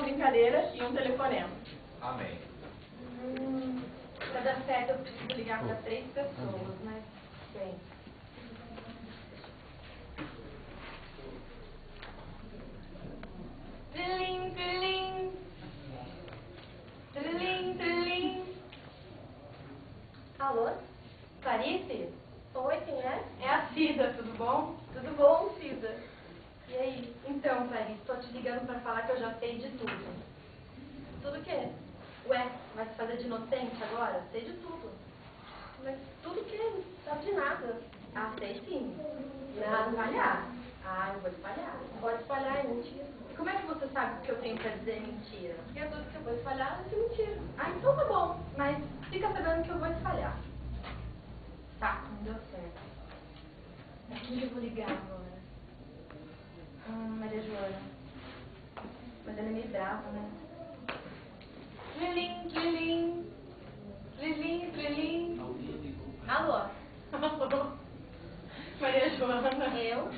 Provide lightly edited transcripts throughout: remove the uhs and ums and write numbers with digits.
brincadeira e um telefonema. Amém. Pra dar certo eu preciso ligar para 3 pessoas, mas bem. Trilim, trilim. Trilim, trilim. Alô? Clarice? Oi, quem é? É a Cida, tudo bom? Tudo bom, Cida? E aí? Então, Clarice, tô te ligando pra falar que eu já sei de tudo. Tudo o quê? Ué, vai se fazer de inocente agora? Sei de tudo. Mas tudo o quê? Não sabe de nada. Ah, sei sim. Não, espalhar. Ah, eu vou espalhar. Pode espalhar, é mentira. E como é que você sabe que eu tenho pra dizer mentira? Porque tudo que eu vou espalhar é mentira. Ah, então tá bom. Mas fica sabendo que eu vou espalhar. Tá, não deu certo. Pra quem eu vou ligar agora? Maria Joana. Mas ela é meio brava, né? Tlilim, tlilim. Tlilim, tlilim. Alô? Maria Joana. Eu?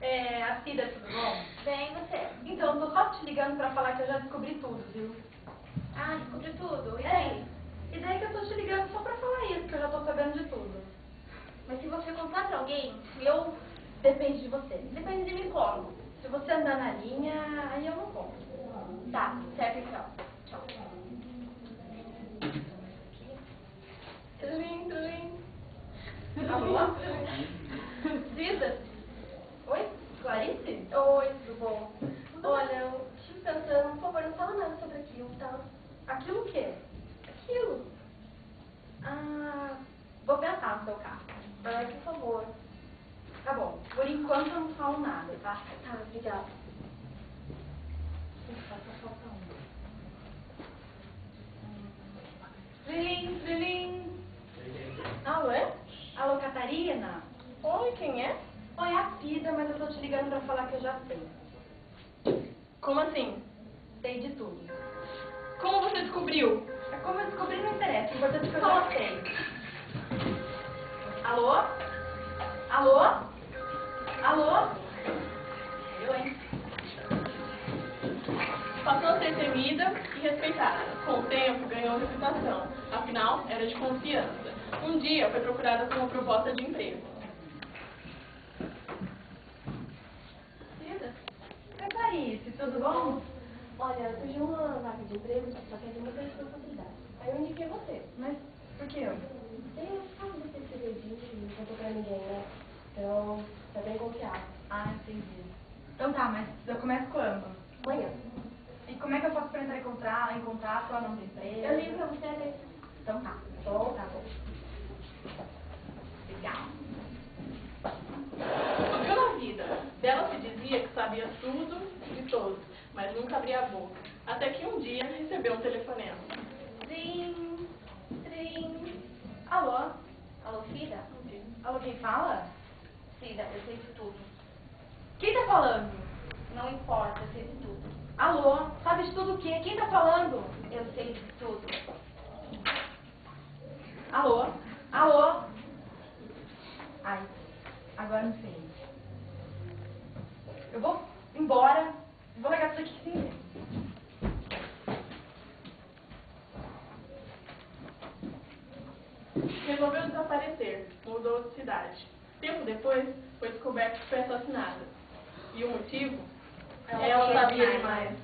É, a Cida, tudo bom? Bem, você? Então, tô só te ligando pra falar que eu já descobri tudo, viu? Ah, descobri tudo. E É. daí? E daí que eu tô te ligando só pra falar isso, que eu já tô sabendo de tudo. Mas se você contar pra alguém, Depende de você. depende de mim como. Se você andar na linha, aí eu não conto. Tá, certo então. Tchau. Trim, trim. Alô? Cida? Oi? Clarice? Oi, tudo bom? Olha, eu estive pensando, por favor, não fala nada sobre aquilo, tá? Aquilo o quê? Aquilo. Ah, vou pensar no seu caso. Ai, por favor. Tá bom. Por enquanto eu não falo nada, tá? Tá, obrigada. Ufa, só falta um. Trim, trim. Alô, é? Alô, Catarina? Oi, quem é? Oi, é a Cida, mas eu tô te ligando pra falar que eu já sei. Como assim? Sei de tudo. Como você descobriu? É como eu descobri, não interessa. O importante é que eu já sei. Alô? Alô? Alô? Eu, hein? Passou a ser temida e respeitada. Com o tempo, ganhou reputação. Afinal, era de confiança. Um dia, foi procurada com uma proposta de emprego. Cida? Oi, Clarice, tudo bom? Olha, surgiu uma vaga de emprego, só que é de muita responsabilidade. Aí eu indiquei você. Mas por que eu? Tem sabe você segredinho que não contou pra ninguém, né? Então, tá bem confiável. Ah, entendi. Então tá, mas eu começo quando? Amanhã. E como é que eu faço pra entrar em contato com a nome da empresa? Eu ligo pra você até. Então tá. Bom, tá bom. Legal. Subiu na vida. Dela se dizia que sabia tudo de todos, mas nunca abria a boca. Até que um dia recebeu um telefonema. Trim, trim. Alô? Alô, Cida? Alô, quem fala? Cida, eu sei de tudo. Quem tá falando? Não importa, eu sei de tudo. Alô? Sabe de tudo o quê? Quem tá falando? Eu sei de tudo. Alô? Alô? Ai, agora não sei. Eu vou embora. Vou largar tudo aqui sem ver. Resolveu desaparecer, mudou de cidade. Tempo depois, foi descoberto que foi assassinada. E o motivo? Ela sabia demais.